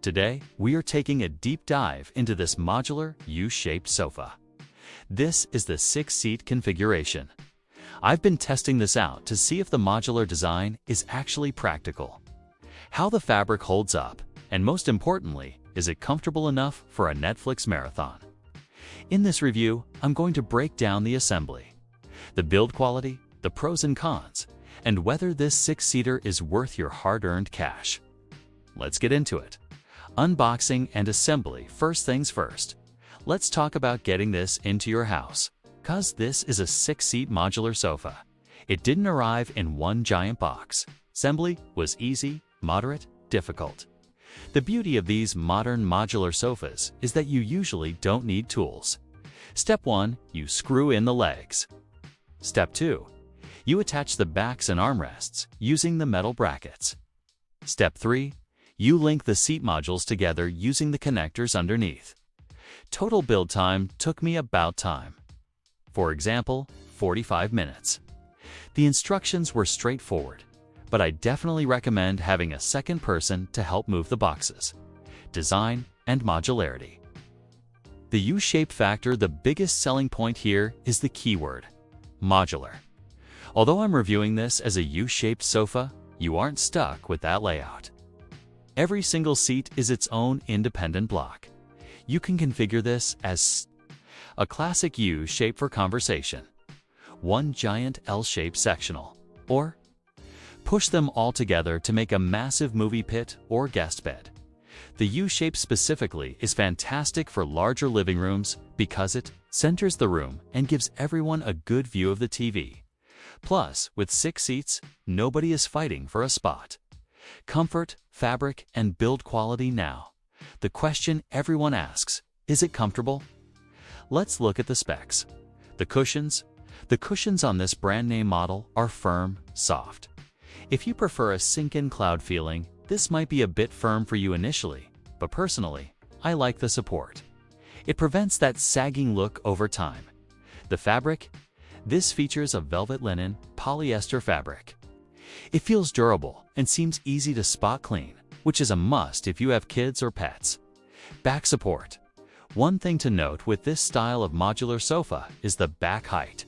Today, we are taking a deep dive into this modular U-shaped sofa. This is the 6-seat configuration. I've been testing this out to see if the modular design is actually practical, how the fabric holds up, and most importantly, is it comfortable enough for a Netflix marathon? In this review, I'm going to break down the assembly, the build quality, the pros and cons, and whether this 6-seater is worth your hard-earned cash. Let's get into it. Unboxing and assembly. First things first. Let's talk about getting this into your house. Cause this is a 6-seat modular sofa. It didn't arrive in one giant box. Assembly was easy, moderate, difficult. The beauty of these modern modular sofas is that you usually don't need tools. Step 1, you screw in the legs. Step 2, you attach the backs and armrests using the metal brackets. Step 3, you link the seat modules together using the connectors underneath. Total build time took me about time. For example, 45 minutes. The instructions were straightforward, but I definitely recommend having a second person to help move the boxes. Design and modularity. The U-shaped factor, the biggest selling point here is the keyword, modular. Although I'm reviewing this as a U-shaped sofa, you aren't stuck with that layout. Every single seat is its own independent block. You can configure this as a classic U shape for conversation, one giant L-shaped sectional, or push them all together to make a massive movie pit or guest bed. The U-shape specifically is fantastic for larger living rooms because it centers the room and gives everyone a good view of the TV. Plus, with 6 seats, nobody is fighting for a spot. Comfort, fabric, and build quality now. The question everyone asks, is it comfortable? Let's look at the specs. The cushions. The cushions on this brand name model are firm, soft. If you prefer a sink-in cloud feeling, this might be a bit firm for you initially, but personally, I like the support. It prevents that sagging look over time. The fabric. This features a velvet linen, polyester fabric. It feels durable and seems easy to spot clean, which is a must if you have kids or pets. Back support. One thing to note with this style of modular sofa is the back height.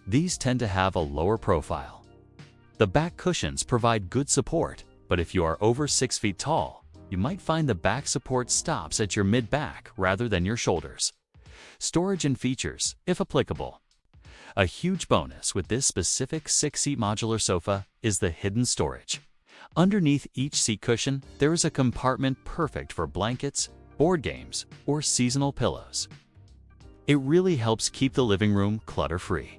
These tend to have a lower profile. The back cushions provide good support, but if you are over 6 feet tall, you might find the back support stops at your mid-back rather than your shoulders. Storage and features, if applicable. A huge bonus with this specific 6-seat modular sofa is the hidden storage. Underneath each seat cushion, there is a compartment perfect for blankets, board games, or seasonal pillows. It really helps keep the living room clutter-free.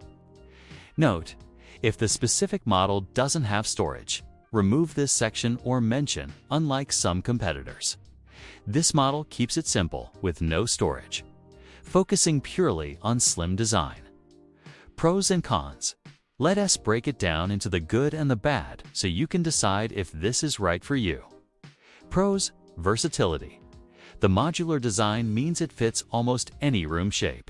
Note, if the specific model doesn't have storage, remove this section or mention, unlike some competitors. This model keeps it simple with no storage, focusing purely on slim design. Pros and cons. Let us break it down into the good and the bad so you can decide if this is right for you. Pros: versatility. The modular design means it fits almost any room shape.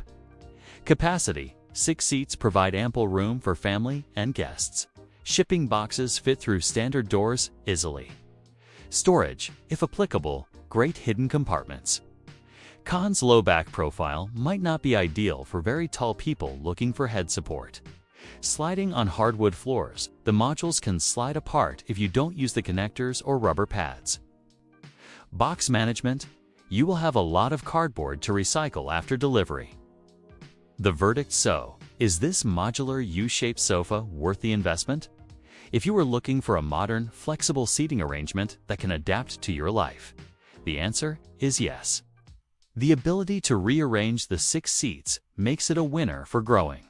Capacity: 6 seats provide ample room for family and guests. Shipping boxes fit through standard doors easily. Storage: if applicable, great hidden compartments. Cons: low back profile might not be ideal for very tall people looking for head support. Sliding on hardwood floors, the modules can slide apart if you don't use the connectors or rubber pads. Box management: you will have a lot of cardboard to recycle after delivery. The verdict: so, is this modular U-shaped sofa worth the investment? If you are looking for a modern, flexible seating arrangement that can adapt to your life, the answer is yes. The ability to rearrange the 6 seats makes it a winner for growing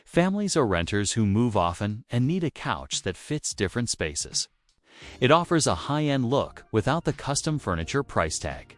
families or renters who move often and need a couch that fits different spaces. It offers a high-end look without the custom furniture price tag.